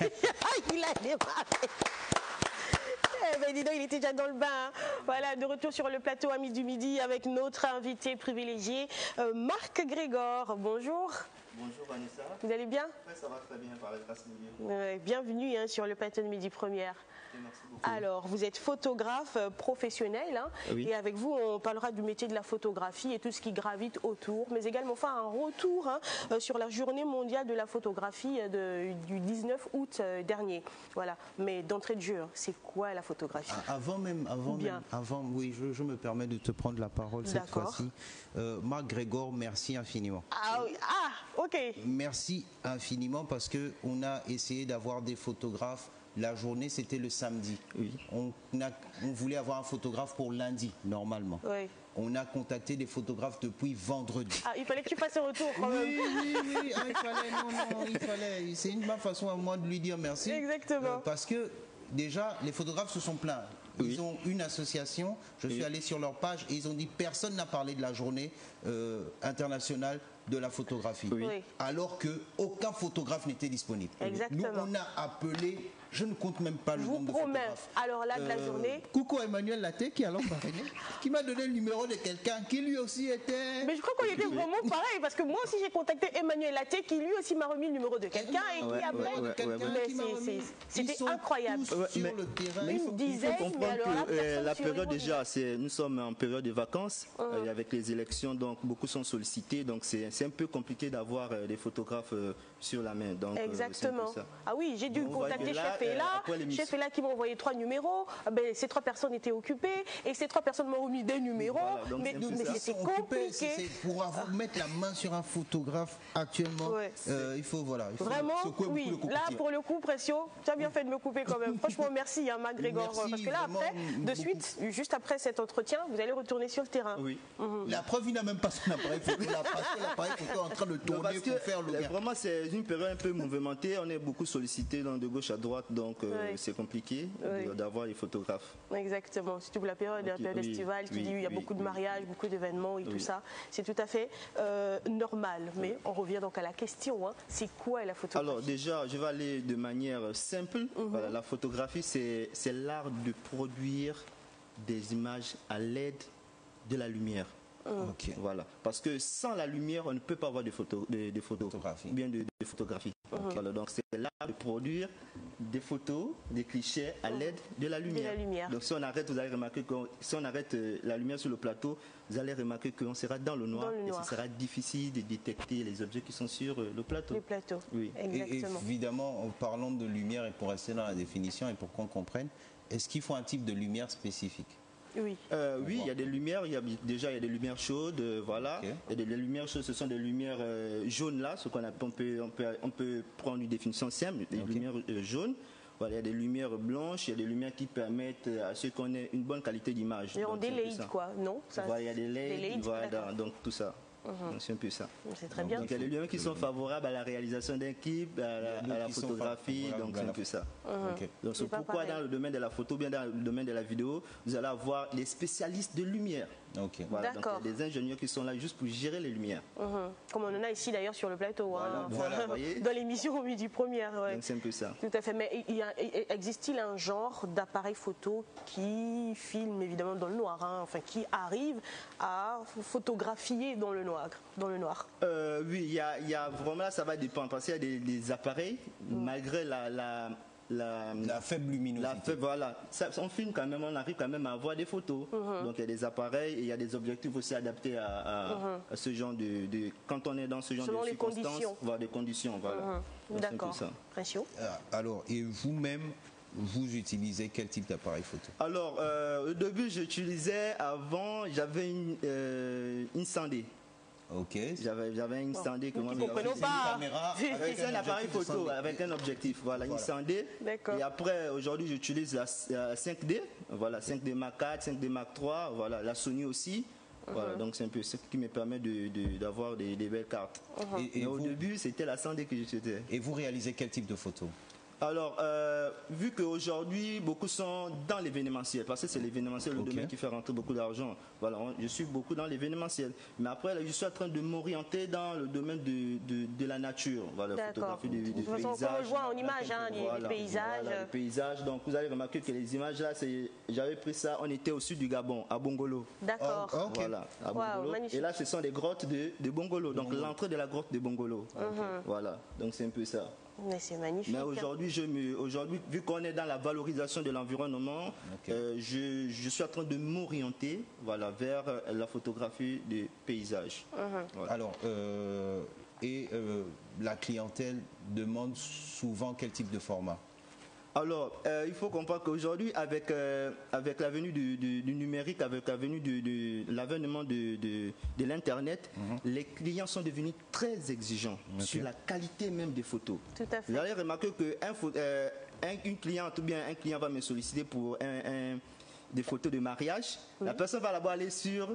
Il a démarré. Eh ben dis donc, il était déjà dans le bain. Hein. Voilà, de retour sur le plateau Amis du Midi avec notre invité privilégié, Marc Grégor. Bonjour. Bonjour Vanessa. Vous allez bien? Oui, ça va très bien par la grâce de Dieu. Bienvenue hein, sur le plateau de Midi Première. Merci beaucoup. Alors, vous êtes photographe professionnel hein, oui. Et avec vous, on parlera du métier de la photographie et tout ce qui gravite autour, mais également faire un retour hein, sur la journée mondiale de la photographie du 19 août dernier. Voilà. Mais d'entrée de jeu, hein, c'est quoi la photographie? Avant, oui, je me permets de te prendre la parole cette fois-ci. Marc Grégor, merci infiniment. Ah oui, ok. Merci infiniment parce qu'on a essayé d'avoir des photographes. La journée, c'était le samedi. Oui. On voulait avoir un photographe pour lundi, normalement. Oui. On a contacté des photographes depuis vendredi. Ah, il fallait que tu fasses un retour quand même. Oui. Ah, il fallait. C'est une bonne façon à moi de lui dire merci. Exactement. Parce que déjà, les photographes se sont plaints. Ils ont une association, je suis allé sur leur page et ils ont dit personne n'a parlé de la journée internationale de la photographie. Oui. Alors qu'aucun photographe n'était disponible. Exactement. Nous, on a appelé, je ne compte même pas le nombre de photographes. Alors là, de la journée. Coucou Emmanuel Laté qui alors parrainé, qui m'a donné le numéro de quelqu'un qui lui aussi était... Mais je crois qu'on était vraiment pareil parce que moi aussi j'ai contacté Emmanuel Laté qui lui aussi m'a remis le numéro de quelqu'un et qui après... C'était incroyable. Sur le terrain. Mais il faut comprendre que la période déjà, nous sommes en période de vacances avec les élections, donc beaucoup sont sollicités, donc c'est un peu compliqué d'avoir des photographes sur la main. Donc, exactement. Ah oui, j'ai dû contacter Chef Ella qui m'a envoyé 3 numéros. Ces 3 personnes étaient occupées et ces 3 personnes m'ont remis des numéros. Voilà, mais c'était compliqué. Pour mettre la main sur un photographe actuellement, il faut vraiment, oui. Là, pour le coup, Précio, tu as bien fait de me couper quand même. Franchement, merci, hein, Marc Grégor. Parce que là, après, de suite, juste après cet entretien, vous allez retourner sur le terrain. Oui. La preuve, il n'a même pas son appareil photo. Il a passé l'appareil photo en train de tourner pour faire le gain. Vraiment, c'est une période un peu mouvementée. On est beaucoup sollicité de gauche à droite, donc c'est compliqué d'avoir les photographes. Exactement. Surtout pour la période estivale, il y a beaucoup de mariages, beaucoup d'événements et tout ça. C'est tout à fait normal. Mais on revient donc à la question. Hein. C'est quoi la photographie? Alors déjà, je vais aller de manière simple. Voilà, la photographie, c'est l'art de produire des images à l'aide de la lumière. Okay. Voilà. Parce que sans la lumière, on ne peut pas avoir de photographie. Bien de photographie. Voilà. Donc c'est l'art de produire des photos, des clichés à l'aide de la lumière. Donc si on arrête, vous allez remarquer que si on arrête la lumière sur le plateau, vous allez remarquer qu'on sera dans le noir, et ce sera difficile de détecter les objets qui sont sur le plateau. Le plateau. Oui. Exactement. Et évidemment, en parlant de lumière et pour rester dans la définition et pour qu'on comprenne, est-ce qu'il faut un type de lumière spécifique? Oui. Oui, il y a des lumières. Il y a des lumières chaudes, voilà. Okay. Il y a des lumières chaudes, ce sont des lumières jaunes là, ce qu'on appelle, on peut prendre une définition simple, des lumières jaunes. Voilà, il y a des lumières blanches, il y a des lumières qui permettent à ceux qu'on ait une bonne qualité d'image. Et on des LED quoi, non? Voilà, il y a des LED, voilà, donc tout ça. C'est un peu ça. C'est très bien. Donc il y a des lumières qui sont favorables à la réalisation d'un clip, à la photographie, donc c'est un peu ça. Donc c'est pourquoi dans le domaine de la photo, bien dans le domaine de la vidéo, vous allez avoir les spécialistes de lumière. Voilà, donc il y a des ingénieurs qui sont là juste pour gérer les lumières. Comme on en a ici d'ailleurs sur le plateau, voilà, dans l'émission Midi Première. Donc c'est un peu ça. Tout à fait, mais existe-t-il un genre d'appareil photo qui filme évidemment dans le noir, hein, enfin qui arrive à photographier dans le noir? Oui, il y a vraiment, ça va dépendre parce qu'il y a des appareils, malgré la faible luminosité. Voilà, on filme quand même, on arrive quand même à avoir des photos. Donc il y a des appareils et il y a des objectifs aussi adaptés à ce genre quand on est dans ce genre de circonstances, voire des conditions. Voilà. D'accord. Précio. Alors, et vous-même, vous utilisez quel type d'appareil photo? Alors, au début, j'utilisais, j'avais une 100D. Ok. J'avais une 100D que moi j'avais avec un appareil photo avec un objectif, voilà, une 100D. Et après aujourd'hui j'utilise la 5D, voilà, 5D Mark IV, 5D Mark III, voilà, la Sony aussi. Voilà, donc c'est un peu ce qui me permet d'avoir des belles cartes. Et au début c'était la 100D que j'utilisais. Et vous réalisez quel type de photo? Alors, vu qu'aujourd'hui, beaucoup sont dans l'événementiel, parce que c'est l'événementiel le domaine qui fait rentrer beaucoup d'argent. Voilà, je suis beaucoup dans l'événementiel. Mais après, là, je suis en train de m'orienter dans le domaine de la nature. Voilà, la photographie des paysages. Comme on le voit en image, hein, les paysages. Voilà, les paysages. Donc, vous avez remarqué que les images là, j'avais pris ça, on était au sud du Gabon, à Bongolo. D'accord. Voilà, à Bongolo. Et là, ce sont des grottes de Bongolo. Donc, l'entrée de la grotte de Bongolo. Voilà, donc c'est un peu ça. Mais c'est magnifique. Mais aujourd'hui, vu qu'on est dans la valorisation de l'environnement, je suis en train de m'orienter vers la photographie des paysages. Voilà. Alors, la clientèle demande souvent quel type de format? Alors, il faut comprendre qu'aujourd'hui, avec la venue du numérique, avec la venue de l'avènement de l'Internet, les clients sont devenus très exigeants sur la qualité même des photos. Tout à fait. Vous allez remarquer qu'une cliente ou bien un client va me solliciter pour des photos de mariage. La personne va là-bas aller sur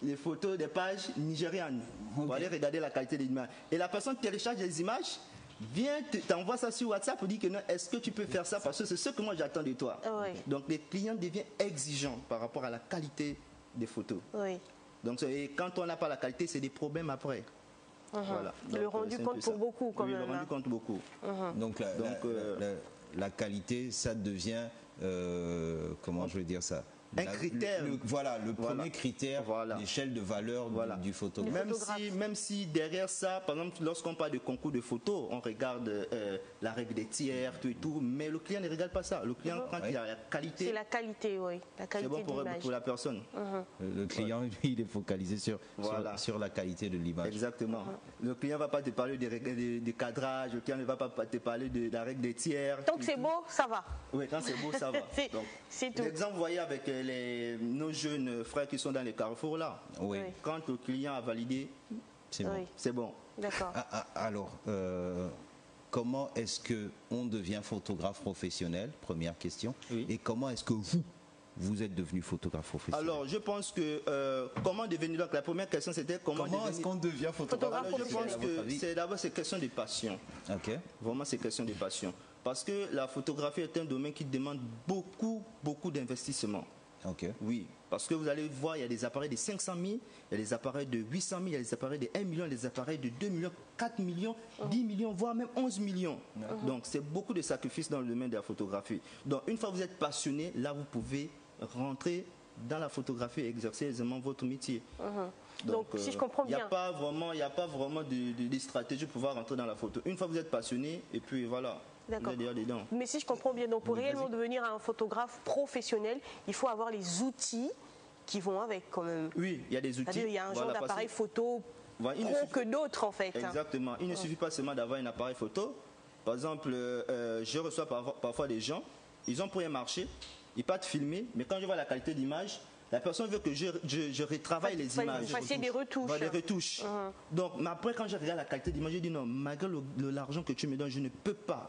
les photos des pages nigérianes pour aller regarder la qualité des images. Et la personne télécharge les images, t'envoie ça sur WhatsApp pour dire que non, est-ce que tu peux faire ça parce que c'est ce que moi j'attends de toi. Donc les clients deviennent exigeants par rapport à la qualité des photos. Donc quand on n'a pas la qualité, c'est des problèmes après. Voilà. Donc, le rendu compte pour beaucoup quand même. Le rendu compte beaucoup. Donc la qualité, ça devient, comment je vais dire ça, un critère. Le premier critère d'échelle de valeur du photographe. Même si derrière ça, par exemple, lorsqu'on parle de concours de photos, on regarde la règle des tiers, tout et tout, mais le client ne regarde pas ça. Le client, quand il y a la qualité... C'est la qualité, oui. La qualité c'est bon pour la personne. Le client, lui, il est focalisé sur la qualité de l'image. Exactement. Le client ne va pas te parler des cadrages, le client ne va pas te parler de la règle des tiers. Tant que c'est beau, ça va. Oui, quand c'est beau, ça va. C'est tout. L'exemple, vous voyez, avec nos jeunes frères qui sont dans les carrefours là. Quand le client a validé, c'est bon. D'accord. Alors, comment est-ce qu'on devient photographe professionnel? Première question. Et comment est-ce que vous êtes devenu photographe professionnel? Alors, je pense que comment devenir... Donc, la première question, c'était comment est-ce qu'on devient photographe professionnel? Je pense que d'abord, c'est question de passion. Vraiment, c'est question de passion. Parce que la photographie est un domaine qui demande beaucoup, beaucoup d'investissement. Oui, parce que vous allez voir, il y a des appareils de 500 000, il y a des appareils de 800 000, il y a des appareils de 1 million, il y a des appareils de 2 millions, 4 millions, 10 millions, voire même 11 millions. Donc, c'est beaucoup de sacrifices dans le domaine de la photographie. Donc, une fois que vous êtes passionné, là, vous pouvez rentrer dans la photographie et exercer aisément votre métier. Donc, si je comprends bien... Il n'y a pas vraiment de stratégie pour pouvoir rentrer dans la photo. Une fois que vous êtes passionné, et puis voilà... D'accord. Mais si je comprends bien, donc pour réellement devenir un photographe professionnel, il faut avoir les outils qui vont avec quand même. Oui, il y a des outils. Il y a un genre d'appareil photo pro que d'autres en fait. Exactement. Il ne suffit pas seulement d'avoir un appareil photo. Par exemple, je reçois parfois des gens, ils ont pour un marché, ils partent filmer, mais quand je vois la qualité d'image, la personne veut que je retravaille les images. Vous fassiez des retouches. Des retouches. Donc, mais après, quand je regarde la qualité d'image, je dis non, malgré l'argent que tu me donnes, je ne peux pas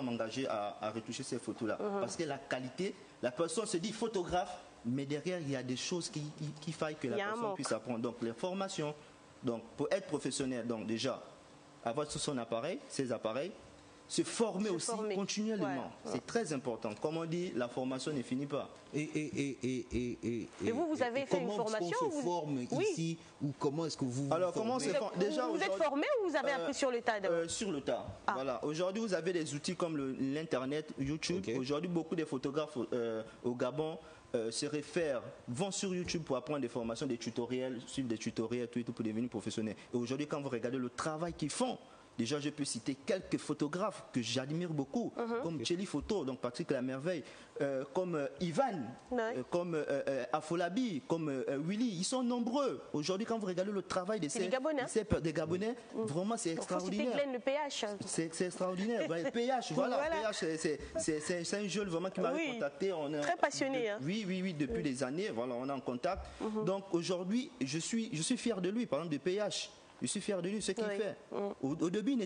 m'engager à retoucher ces photos-là. Parce que la qualité, la personne se dit photographe, mais derrière, il y a des choses qu'il faille que la personne puisse apprendre. Donc, les formations. Donc, pour être professionnel, donc déjà, avoir sur son appareil, ses appareils, se former continuellement. C'est très important. Comme on dit, la formation ne finit pas. Et vous avez fait une formation? Comment on se forme ici ou comment est-ce que vous Alors, comment c'est déjà vous êtes formé ou vous avez appris sur le tas? Sur le tas. Voilà. Aujourd'hui, vous avez des outils comme l'Internet, YouTube. Aujourd'hui, beaucoup de photographes au Gabon vont sur YouTube pour apprendre des formations, des tutoriels, suivre des tutoriels, tout pour devenir professionnels. Et aujourd'hui, quand vous regardez le travail qu'ils font, déjà, je peux citer quelques photographes que j'admire beaucoup, comme Chéli Photo, donc Patrick Lamerveille, comme Ivan, comme Afolabi, comme Willy. Ils sont nombreux. Aujourd'hui, quand vous regardez le travail des Gabonais, vraiment, c'est extraordinaire. Faut citer Glenn, le PH. C'est extraordinaire. Le PH, voilà. PH, c'est un jeune vraiment qui m'avait contacté. Très passionné. Oui, depuis des années. Voilà, on est en contact. Donc, aujourd'hui, je suis fier de lui, par exemple, de PH. Je suis fier de lui, ce qu'il fait. Au début,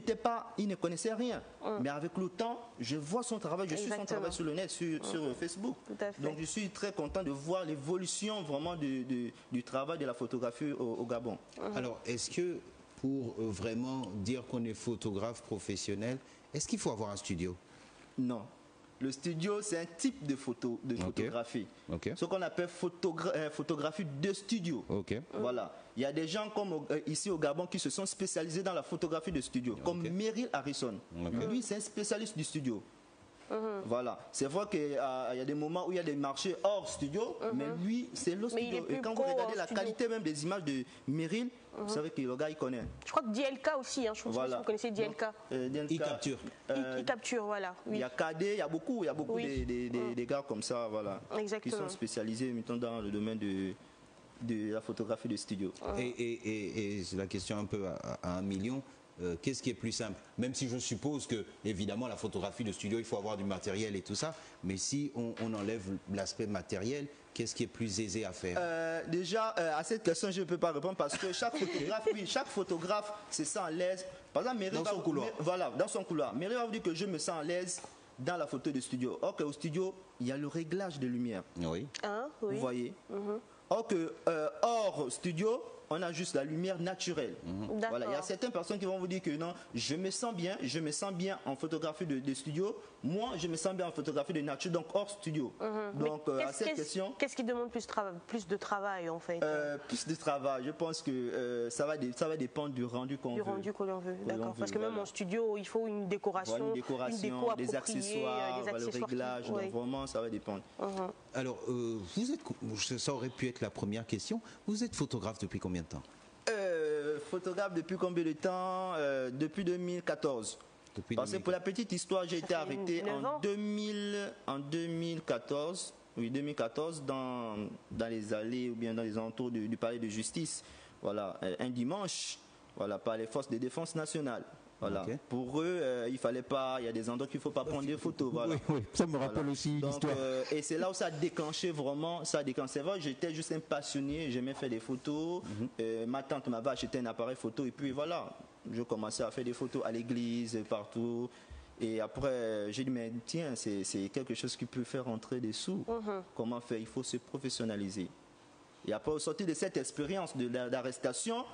il ne connaissait rien. Mais avec le temps, je vois son travail, je suis son travail sur le net, sur Facebook. Donc, je suis très content de voir l'évolution vraiment du travail de la photographie au Gabon. Alors, est-ce que pour vraiment dire qu'on est photographe professionnel, est-ce qu'il faut avoir un studio? Non. Le studio, c'est un type de photographie. Ce qu'on appelle photographie de studio. Voilà. Il y a des gens comme ici au Gabon qui se sont spécialisés dans la photographie de studio, comme Meryl Harrison. Lui, c'est un spécialiste du studio. Voilà. C'est vrai qu'il y a des moments où il y a des marchés hors studio, mais lui, c'est le studio. Et quand vous regardez la qualité même des images de Meryl, vous savez que le gars, il connaît. Je crois que DLK aussi, je pense que vous connaissez DLK. E-Capture. E-Capture, voilà. Oui. Il y a KD, il y a beaucoup des gars comme ça, voilà, qui sont spécialisés dans le domaine de la photographie de studio. Et c'est la question un peu à 1 million. Qu'est-ce qui est plus simple? Même si je suppose que, évidemment, la photographie de studio, il faut avoir du matériel et tout ça, mais si on enlève l'aspect matériel, qu'est-ce qui est plus aisé à faire? Déjà, à cette question, je ne peux pas répondre parce que chaque photographe se sent à l'aise. Par exemple, Meryl dans son couloir. Voilà, dans son couloir. Meryl va vous dire que je me sens à l'aise dans la photo de studio. Or qu'au studio, il y a le réglage de lumière. Oui. Vous voyez. Or que hors studio, on a juste la lumière naturelle. Voilà, il y a certaines personnes qui vont vous dire que non, je me sens bien en photographie de studio. Moi, je me sens bien en photographie de nature, donc hors studio. Donc, à cette question... Qu'est-ce qui demande plus de travail, en fait? Plus de travail. Je pense que ça va dépendre du rendu qu'on veut. Du rendu qu'on veut, d'accord. Parce que même en studio, il faut une décoration, des accessoires, le réglage. Donc, vraiment, ça va dépendre. Alors, ça aurait pu être la première question. Vous êtes photographe depuis combien de temps? Photographe depuis combien de temps? Depuis 2014. Parce que pour la petite histoire, j'ai été arrêté en 2014. Oui, 2014 dans les allées ou bien dans les alentours du palais de justice. Voilà, un dimanche, voilà, par les forces de défense nationale. Voilà. Pour eux, il fallait pas. Il y a des endroits qu'il ne faut pas prendre des photos. Voilà. Oui, ça me rappelle aussi l'histoire. Et c'est là où ça a déclenché vraiment. C'est vrai, j'étais juste un passionné. J'aimais faire des photos. Ma tante m'avait acheté un appareil photo et puis voilà, je commençais à faire des photos à l'église, partout. Et après, j'ai dit mais tiens, c'est quelque chose qui peut faire rentrer des sous. Comment faire? Il faut se professionnaliser. Et après, au sortir de cette expérience d'arrestation,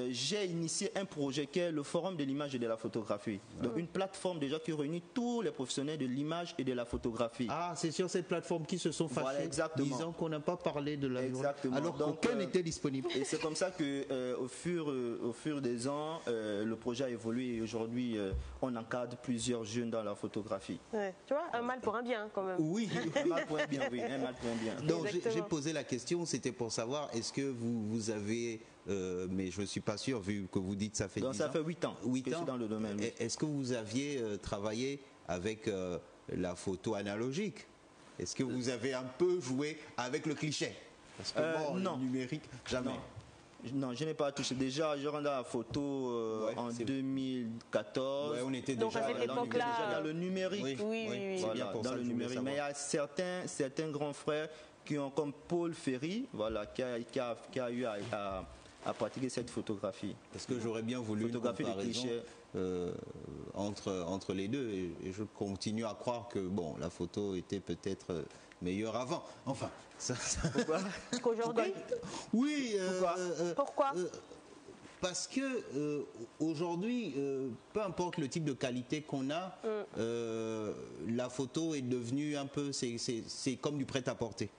j'ai initié un projet qui est le Forum de l'image et de la photographie. Donc une plateforme déjà qui réunit tous les professionnels de l'image et de la photographie. Ah, c'est sur cette plateforme qui se sont fâchés, disant qu'on n'a pas parlé de la exactement. Alors qu'aucun n'était disponible. Et c'est comme ça que au fur des ans, le projet a évolué et aujourd'hui, on encadre plusieurs jeunes dans la photographie. Ouais. Tu vois, un mal pour un bien quand même. Oui, un mal pour un bien, oui, un mal pour un bien. Donc j'ai posé la question, c'était pour savoir, est-ce que vous avez... mais je ne suis pas sûr, vu que vous dites ça fait 10 ans. Ça fait 8 ans que je suis dans le domaine. Oui. Est-ce que vous aviez travaillé avec la photo analogique? Est-ce que vous avez un peu joué avec le cliché? Parce que non. Le numérique, jamais. Non, je n'ai pas touché. Déjà, je rendais la photo en 2014. Ouais, on était donc déjà à cette époque-là, dans le numérique. Oui. Voilà, dans le numérique. Mais il y a certains grands frères qui ont comme Paul Ferry, voilà, qui a eu à pratiquer cette photographie. Parce que j'aurais bien voulu une comparaison entre les deux et je continue à croire que bon, la photo était peut-être meilleure avant. Enfin, ça... Pourquoi? Qu'aujourd'hui? Oui. Pourquoi? Parce que aujourd'hui, peu importe le type de qualité qu'on a, la photo est devenue un peu, c'est comme du prêt-à-porter.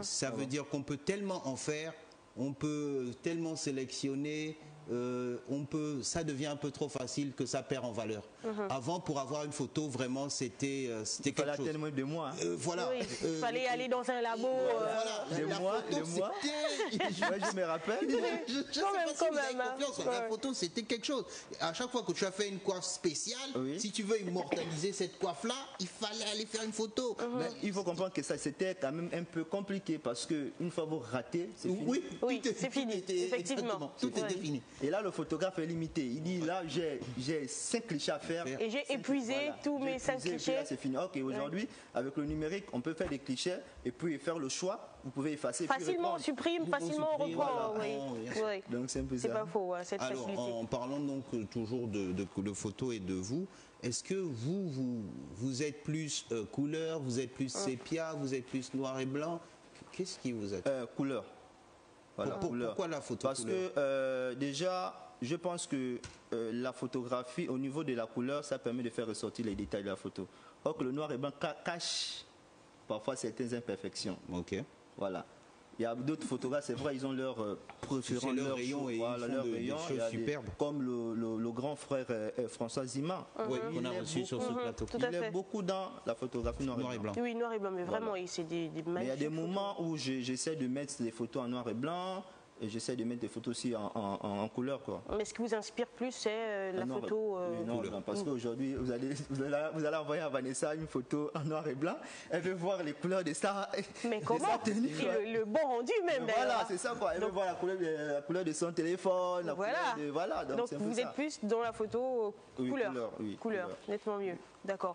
Ça veut dire qu'on peut tellement en faire, on peut tellement sélectionner, ça devient un peu trop facile que ça perd en valeur. Avant, pour avoir une photo, vraiment, c'était quelque chose. Tellement de mois. Voilà. Oui, il fallait aller dans un labo. Des mois. Je me rappelle. La photo, c'était quelque chose. À chaque fois que tu as fait une coiffe spéciale, si tu veux immortaliser cette coiffe-là, il fallait aller faire une photo. Mais il faut comprendre que ça, c'était quand même un peu compliqué parce qu'une fois vous ratez, c'est fini. Oui, c'est fini. Effectivement. Tout était fini. Et là, le photographe est limité. Il dit, là, j'ai 5 clichés à faire. Et j'ai épuisé tous mes 5 clichés. Là, c'est fini. Ok, aujourd'hui, avec le numérique, on peut faire des clichés et puis faire le choix. Vous pouvez effacer. Facilement, on supprime, facilement, on reprend. Voilà. Oui. Donc, c'est un peu ça. C'est pas faux, cette Alors, facilité. en parlant donc toujours de photos et de vous, est-ce que vous êtes plus couleur, vous êtes plus sépia, vous êtes plus noir et blanc? Qu'est-ce qui vous attire? Couleur. Voilà, pourquoi la photo Parce que déjà, je pense que la photographie, au niveau de la couleur, ça permet de faire ressortir les détails de la photo. Or que le noir et blanc cache parfois certaines imperfections. Ok. Voilà. Il y a d'autres photographes, c'est vrai, ils ont leur préférence, leur rayon, et voilà, ils font des choses superbes. Comme le grand frère François Zima. Oui, qu'on a reçu sur ce plateau. Il est beaucoup dans la photographie noir et blanc. Oui, noir et blanc, mais vraiment, c'est des magnifiques. Mais il y a des moments où j'essaie de mettre des photos en noir et blanc. Et j'essaie de mettre des photos aussi en couleur, quoi. Mais ce qui vous inspire plus, c'est la photo non, parce qu'aujourd'hui, vous allez envoyer à Vanessa une photo en noir et blanc. Elle veut voir les couleurs de ça. Mais comment le bon rendu même. Voilà, c'est ça, quoi. Elle veut voir la couleur de son téléphone. Voilà. Donc vous êtes plus dans la photo couleur. Couleur, nettement mieux. D'accord.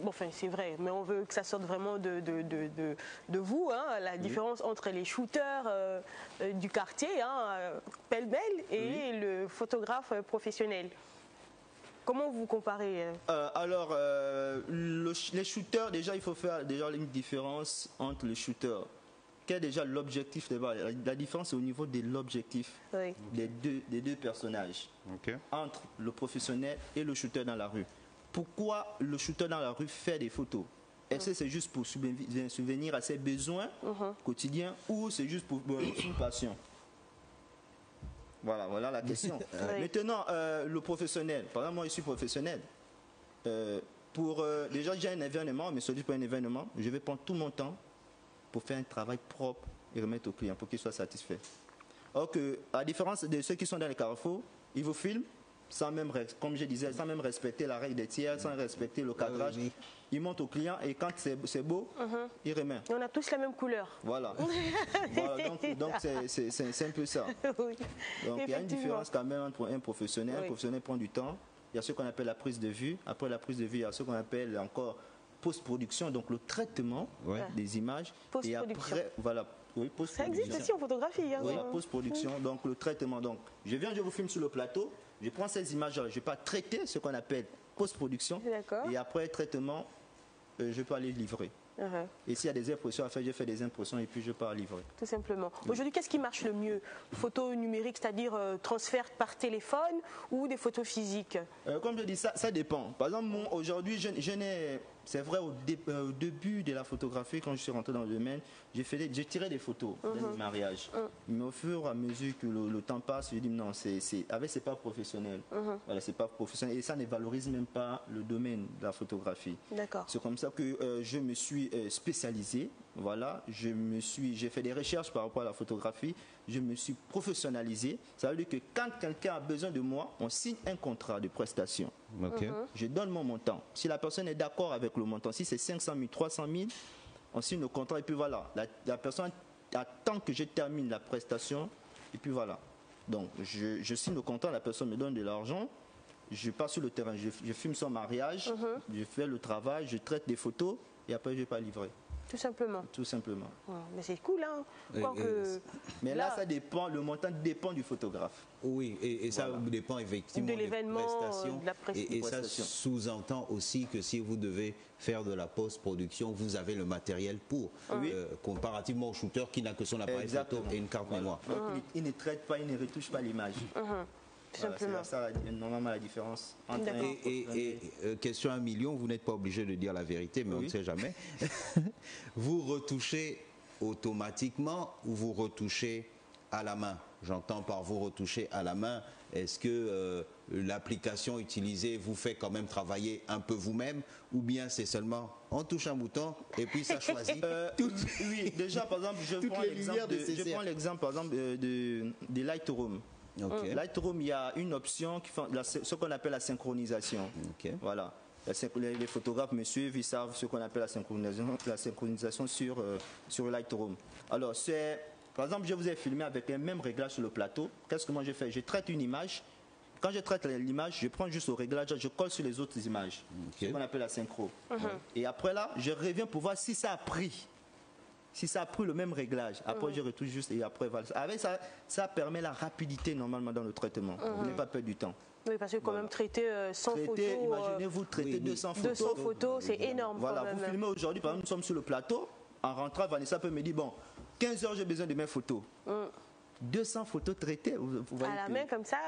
Enfin, c'est vrai, mais on veut que ça sorte vraiment de vous, hein, la différence entre les shooters du quartier, pêle-mêle, et le photographe professionnel. Comment vous comparez Alors, les shooters, déjà, il faut faire une différence entre les shooters. Quel est déjà l'objectif? La différence est au niveau de l'objectif des deux personnages, entre le professionnel et le shooter dans la rue. Pourquoi le shooter dans la rue fait des photos? Est-ce que c'est juste pour subvenir à ses besoins quotidiens ou c'est juste pour une passion? Voilà la question. Maintenant, le professionnel. Par exemple, moi, je suis professionnel. Déjà, j'ai un événement, mais ce n'est pas un événement. Je vais prendre tout mon temps pour faire un travail propre et remettre au client pour qu'il soit satisfait. Or que, à la différence de ceux qui sont dans les carrefours, ils vous filment sans même, comme je disais, sans même respecter la règle des tiers, sans respecter le cadrage. Ils montent au client et quand c'est beau, ils remettent. Et on a tous la même couleur. Voilà. Donc c'est un peu ça. Oui. Donc il y a une différence quand même entre un professionnel. Un professionnel prend du temps. Il y a ce qu'on appelle la prise de vue. Après la prise de vue, il y a ce qu'on appelle encore post-production, donc le traitement des images. Et après, ça existe aussi en photographie. Oui, la post-production, donc le traitement. Donc, je vous filme sur le plateau, je prends ces images-là, je ne vais pas traiter ce qu'on appelle post-production. Et après traitement, je peux aller livrer. Et s'il y a des impressions à faire, je fais des impressions et puis je pars livrer. Tout simplement. Aujourd'hui, qu'est-ce qui marche le mieux? Photos numériques, c'est-à-dire transfert par téléphone ou des photos physiques? Comme je dis, ça dépend. Par exemple, aujourd'hui, c'est vrai, au début de la photographie, quand je suis rentré dans le domaine, j'ai tiré des photos de mariage. Mais au fur et à mesure que le temps passe, je dis non, c'est pas professionnel. Voilà, c'est pas professionnel. Et ça ne valorise même pas le domaine de la photographie. D'accord. C'est comme ça que je me suis spécialisé. Voilà, j'ai fait des recherches par rapport à la photographie. Je me suis professionnalisé. Ça veut dire que quand quelqu'un a besoin de moi, on signe un contrat de prestation. Je donne mon montant. Si la personne est d'accord avec le montant, si c'est 500 000, 300 000, on signe le contrat et puis voilà. La personne attend que je termine la prestation et puis voilà. Donc, je signe le contrat, la personne me donne de l'argent, je pars sur le terrain, je filme son mariage, je fais le travail, je traite des photos et après je vais pas livrer. Tout simplement. Tout simplement. Mais c'est cool, hein. Mais là, ça dépend, le montant dépend du photographe. Oui, et ça dépend effectivement de l'événement, de la prestation. Et ça sous-entend aussi que si vous devez faire de la post-production, vous avez le matériel pour, comparativement au shooter qui n'a que son appareil photo et une carte mémoire. Donc, il ne traite pas, il ne retouche pas l'image. Simplement. C'est ça normalement la différence. Et question 1 million, vous n'êtes pas obligé de dire la vérité, mais on ne sait jamais. Vous retouchez automatiquement ou vous retouchez à la main? J'entends par vous retoucher à la main. Est-ce que l'application utilisée vous fait quand même travailler un peu vous-même ou bien c'est seulement on touche un bouton et puis ça choisit Oui, déjà par exemple, je prends l'exemple par exemple de Lightroom. Lightroom, il y a une option qui fait ce qu'on appelle la synchronisation. Voilà. Les photographes me suivent, ils savent ce qu'on appelle la synchronisation sur Lightroom. Alors, par exemple, je vous ai filmé avec le même réglage sur le plateau. Qu'est-ce que moi je fais? Je traite une image. Quand je traite l'image, je prends juste au réglage, je colle sur les autres images. Ce qu'on appelle la synchro. Et après là, je reviens pour voir si ça a pris. Si ça a pris le même réglage, après je retouche juste et après voilà. Avec ça, ça permet la rapidité normalement dans le traitement. Vous n'avez pas perdre du temps. Oui, parce que quand même traiter 100 photos. Imaginez-vous traiter 200 photos. 200 photos, c'est énorme. Voilà, vous filmez aujourd'hui, par exemple, nous sommes sur le plateau. En rentrant, Vanessa peut me dire bon, 15 heures, j'ai besoin de mes photos. 200 photos traitées. Vous voyez à la main comme ça,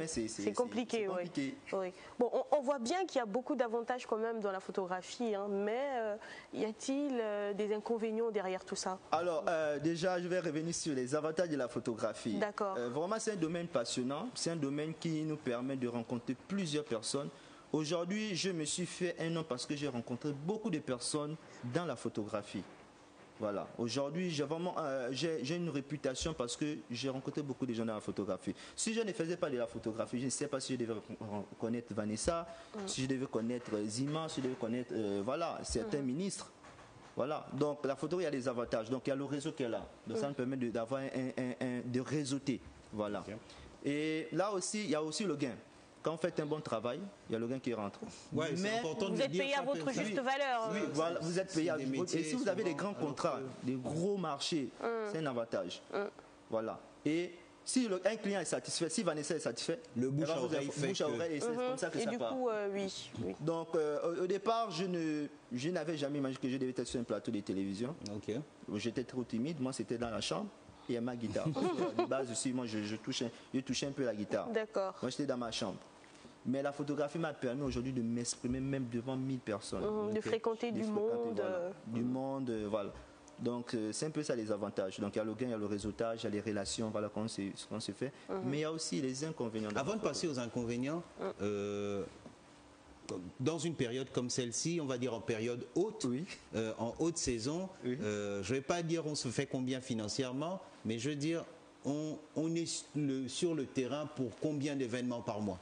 c'est compliqué. Oui. Bon, on voit bien qu'il y a beaucoup d'avantages quand même dans la photographie, hein, mais y a-t-il des inconvénients derrière tout ça? Alors, déjà, je vais revenir sur les avantages de la photographie. D'accord. Vraiment, c'est un domaine passionnant. C'est un domaine qui nous permet de rencontrer plusieurs personnes. Aujourd'hui, je me suis fait un nom parce que j'ai rencontré beaucoup de personnes dans la photographie. Voilà. Aujourd'hui, j'ai une réputation parce que j'ai rencontré beaucoup de gens dans la photographie. Si je ne faisais pas de la photographie, je ne sais pas si je devais connaître Vanessa, si je devais connaître Zima, si je devais connaître certains ministres. Voilà. Donc la photo, il y a des avantages. Donc il y a le réseau qui est là. Donc ça nous permet d'avoir de réseauter. Voilà. Okay. Et là aussi, il y a aussi le gain. Quand vous faites un bon travail, il y a le gain qui rentre. Ouais, mais vous êtes payé à votre juste valeur. Oui, voilà, vous êtes payé à votre juste valeur. Et si vous avez des grands contrats, des gros marchés, c'est un avantage. Voilà. Et si un client est satisfait, si Vanessa est satisfait, le bouche à oreille fait bouche à oreille, et c'est comme ça que ça part. Oui. Donc, au départ, je n'avais jamais imaginé que je devais être sur un plateau de télévision. Okay. J'étais trop timide. Moi, c'était dans la chambre. Et ma guitare. De base aussi, moi, je touchais un peu la guitare. D'accord. Moi, j'étais dans ma chambre. Mais la photographie m'a permis aujourd'hui de m'exprimer même devant 1000 personnes. De fréquenter du monde. Voilà. Du monde, voilà. Donc, c'est un peu ça les avantages. Donc, il y a le gain, il y a le réseautage, il y a les relations, voilà comment se fait. Mais il y a aussi les inconvénients. Avant de passer aux inconvénients, dans une période comme celle-ci, on va dire en période haute, en haute saison, je ne vais pas dire on se fait combien financièrement, mais je veux dire on est sur le terrain pour combien d'événements par mois,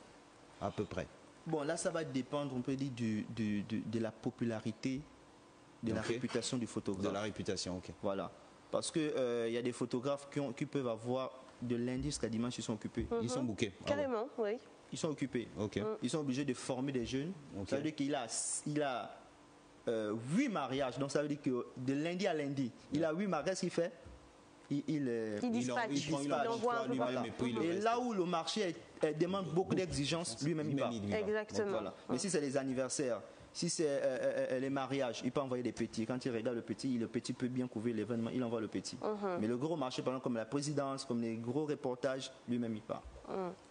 à peu près. Bon, là, ça va dépendre, on peut dire, de la popularité, de la réputation du photographe. De la réputation, ok. Voilà. Parce qu'il y a des photographes qui peuvent avoir de lundi jusqu'à dimanche, ils sont occupés. Ils sont bookés. Carrément, oui. Ils sont occupés. Okay. Ils sont obligés de former des jeunes. Ça veut dire qu'il a 8 mariages. Donc ça veut dire que de lundi à lundi, il a 8 mariages qu'il fait. Il dispatche. Il envoie un peu partout. Et là où le marché demande beaucoup d'exigences, lui-même il part. Exactement. Donc, voilà. Mais si c'est les anniversaires, si c'est les mariages, il peut envoyer des petits. Quand il regarde le petit peut bien couvrir l'événement, il envoie le petit. Mais le gros marché, par exemple, comme la présidence, comme les gros reportages, lui-même il part.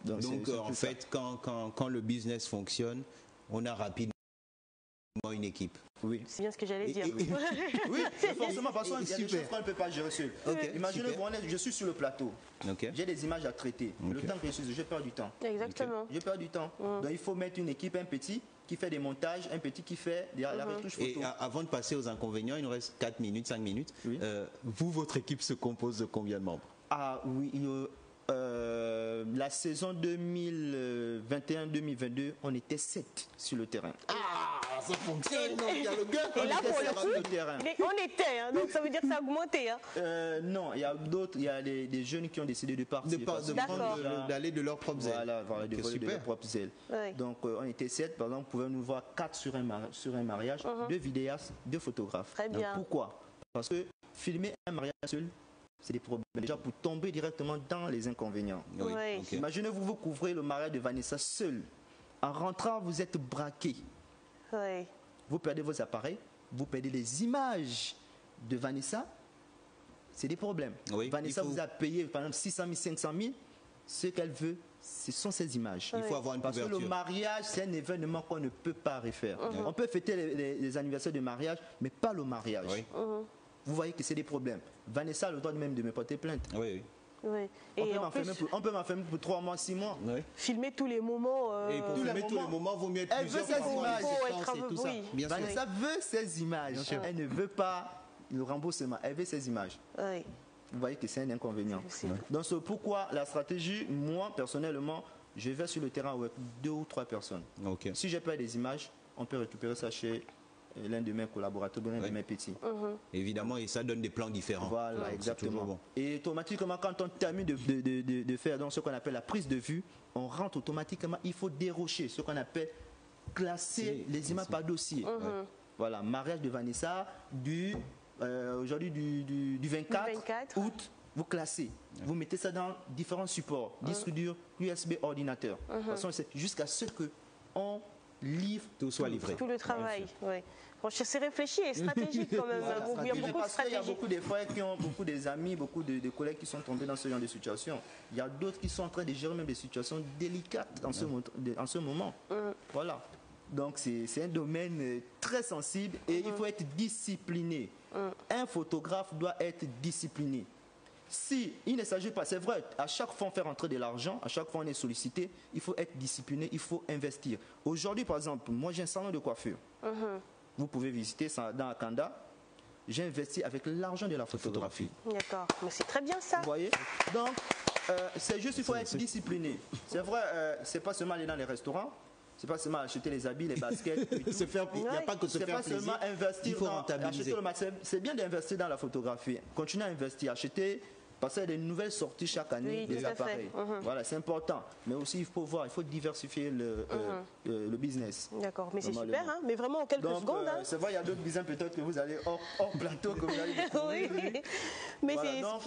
Donc en fait, quand le business fonctionne, on a rapidement une équipe. Oui. C'est bien ce que j'allais dire. Oui, forcément, parce qu'il y a des choses qu'on ne peut pas gérer seul. Imaginez, je suis sur le plateau. J'ai des images à traiter. Le temps que je suis, je perds du temps. Exactement. Je perds du temps. Donc il faut mettre une équipe, un petit qui fait des montages, un petit qui fait la retouche photo. Et avant de passer aux inconvénients, il nous reste 4 minutes, 5 minutes. Votre équipe se compose de combien de membres? Ah oui, la saison 2021-2022, on était 7 sur le terrain. Ah, ça fonctionne. Il y a le gars. Et là, pour le coup, on était, hein, donc ça veut dire que ça a augmenté. Hein. Non, il y a d'autres, il y a des jeunes qui ont décidé de partir. D'aller de leur propre zèle. Voilà, de leur propre zèle. Donc, on était 7, par exemple, vous pouvez nous voir 4 sur un mariage, 2 vidéastes, 2 photographes. Très bien. Pourquoi? Parce que filmer un mariage seul, c'est des problèmes. Déjà, pour tomber directement dans les inconvénients. Imaginez-vous, vous couvrez le mariage de Vanessa seul. En rentrant, vous êtes braqué. Vous perdez vos appareils, vous perdez les images de Vanessa. C'est des problèmes. Vanessa vous a payé, par exemple, 600 000, 500 000. Ce qu'elle veut, ce sont ces images. Il faut avoir une couverture. Parce que le mariage, c'est un événement qu'on ne peut pas refaire. On peut fêter les anniversaires de mariage, mais pas le mariage. Vous voyez que c'est des problèmes. Vanessa a le droit même de me porter plainte. Et on peut m'enfermer pour 3 mois, 6 mois. Filmer tous les moments. Et pour filmer tous les moments, vaut mieux être plusieurs. Elle veut ces images. Bien sûr. Vanessa veut ces images. Elle ne veut pas le remboursement. Elle veut ces images. Vous voyez que c'est un inconvénient. Donc c'est pourquoi la stratégie, moi personnellement, je vais sur le terrain avec 2 ou 3 personnes. Si j'ai pas des images, on peut récupérer ça chez l'un de mes collaborateurs, l'un de mes petits. Évidemment, et ça donne des plans différents. Voilà, exactement. Bon. Et automatiquement, quand on termine de faire donc, ce qu'on appelle la prise de vue, on rentre automatiquement, il faut dérocher, ce qu'on appelle classer les images par dossier. Voilà, mariage de Vanessa, aujourd'hui du 24 août, vous classez. Vous mettez ça dans différents supports, disques durs, USB, ordinateur. De toute façon, c'est jusqu'à ce qu'on livre, tout soit livré. Tout le travail, oui. Bon, c'est réfléchi et stratégique quand même. Voilà, il y a beaucoup de stratégie. Il y a beaucoup de frères qui ont beaucoup d'amis, beaucoup de collègues qui sont tombés dans ce genre de situation. Il y a d'autres qui sont en train de gérer même des situations délicates en ce moment. Voilà. Donc c'est un domaine très sensible et il faut être discipliné. Un photographe doit être discipliné. Si il ne s'agit pas, c'est vrai, à chaque fois on fait rentrer de l'argent, à chaque fois on est sollicité, il faut être discipliné, il faut investir. Aujourd'hui, par exemple, moi j'ai un salon de coiffure. Vous pouvez visiter ça dans Akanda. J'ai investi avec l'argent de la photographie. D'accord, mais c'est très bien ça. Vous voyez? Donc, c'est juste, il faut être discipliné. C'est vrai, c'est pas seulement aller dans les restaurants. C'est pas seulement acheter les habits, les baskets. Il n'y a pas que se faire plaisir. Seulement investir, il faut rentabiliser. C'est bien d'investir dans la photographie. Continuez à investir, acheter, parce qu'il y a des nouvelles sorties chaque année des appareils. Voilà, c'est important. Mais aussi, il faut voir, il faut diversifier le business. D'accord, mais c'est super, hein, mais vraiment en quelques secondes. Hein. C'est vrai, il y a d'autres business peut-être que vous allez hors plateau, que vous allez découvrir. Oui, mais voilà,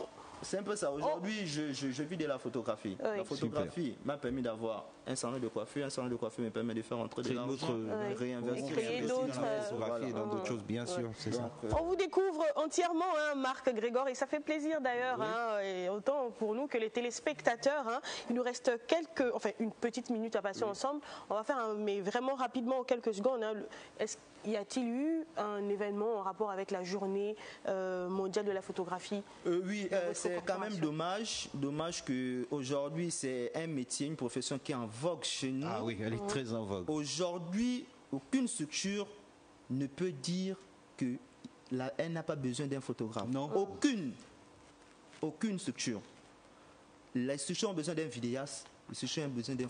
c'est un peu ça. Aujourd'hui, je vis de la photographie. Oui. La photographie m'a permis d'avoir un salon de coiffure. Un salon de coiffure me permet de faire entrer de l'argent, réinvestir. Créer d'autres. Et dans d'autres choses, bien sûr. Ça. On vous découvre entièrement, hein, Marc Grégoire, et ça fait plaisir d'ailleurs, hein, et autant pour nous que les téléspectateurs. Hein. Il nous reste une petite minute à passer ensemble. On va faire, mais vraiment rapidement, en quelques secondes. Hein, y a-t-il eu un événement en rapport avec la journée mondiale de la photographie? Oui, c'est quand même dommage qu'aujourd'hui c'est un métier, une profession qui est en vogue chez nous. Ah oui, elle est très en vogue. Aujourd'hui, aucune structure ne peut dire qu'elle n'a pas besoin d'un photographe. Non. Aucune structure. Les structures ont besoin d'un vidéaste.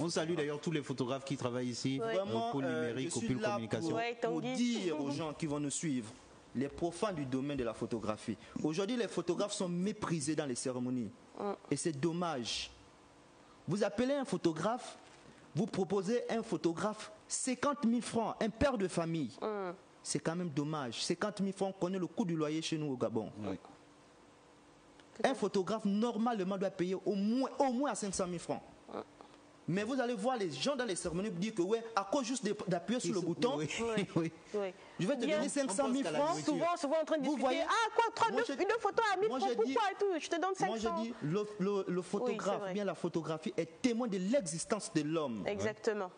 On salue d'ailleurs tous les photographes qui travaillent ici, au pôle numérique, au pôle communication. Pour dire aux gens qui vont nous suivre, les profanes du domaine de la photographie. Aujourd'hui, les photographes sont méprisés dans les cérémonies. Et c'est dommage. Vous appelez un photographe, vous proposez un photographe 50 000 francs, un père de famille. C'est quand même dommage. 50 000 francs, on connaît le coût du loyer chez nous au Gabon. Oui. Un photographe, normalement, doit payer au moins à 500 000 francs. Mais vous allez voir les gens dans les cérémonies dire que à cause juste d'appuyer sur le bouton, je vais te donner 500 000 francs. Souvent en train de discuter, une photo à 1000 francs, pourquoi et tout, je te donne 500. Moi je dis, le photographe, bien la photographie est témoin de l'existence de l'homme. Exactement.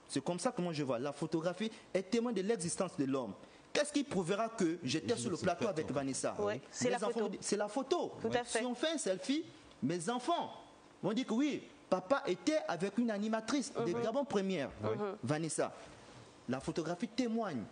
C'est comme ça que moi je vois. La photographie est témoin de l'existence de l'homme. Qu'est-ce qui prouvera que j'étais sur le plateau avec Vanessa? C'est la photo. C'est la photo. Tout à fait. Si on fait un selfie, mes enfants vont dire que oui, papa était avec une animatrice de Gabon Première, Vanessa. La photographie témoigne.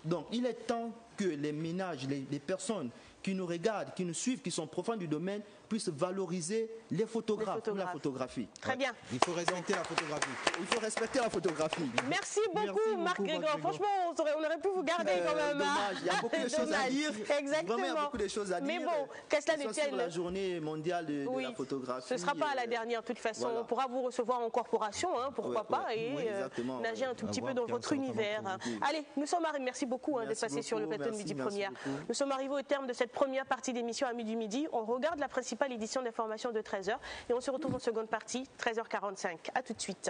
Donc, il est temps que les ménages, les personnes qui nous regardent, qui nous suivent, qui sont profanes du domaine, puissent valoriser les photographes ou la photographie. Très bien. Il faut respecter la photographie. Il faut respecter la photographie. Merci beaucoup, Marc Grégoire. Franchement, on aurait pu vous garder quand même. Dommage. Il y a beaucoup de choses à dire. Exactement. Vraiment, il y a beaucoup de choses à dire. Mais bon, qu'à cela ne tienne. Sur la journée mondiale de la photographie. Ce ne sera pas la dernière, de toute façon. Voilà. On pourra vous recevoir en corporation, pourquoi pas, et nager un tout petit peu dans votre univers. Allez, nous sommes arrivés. Merci beaucoup d'être passé sur le plateau de Midi Première. Nous sommes arrivés au terme de cette première partie d'émission Amis du Midi. On regarde la principale édition d'information de 13h et on se retrouve en seconde partie, 13h45. À tout de suite.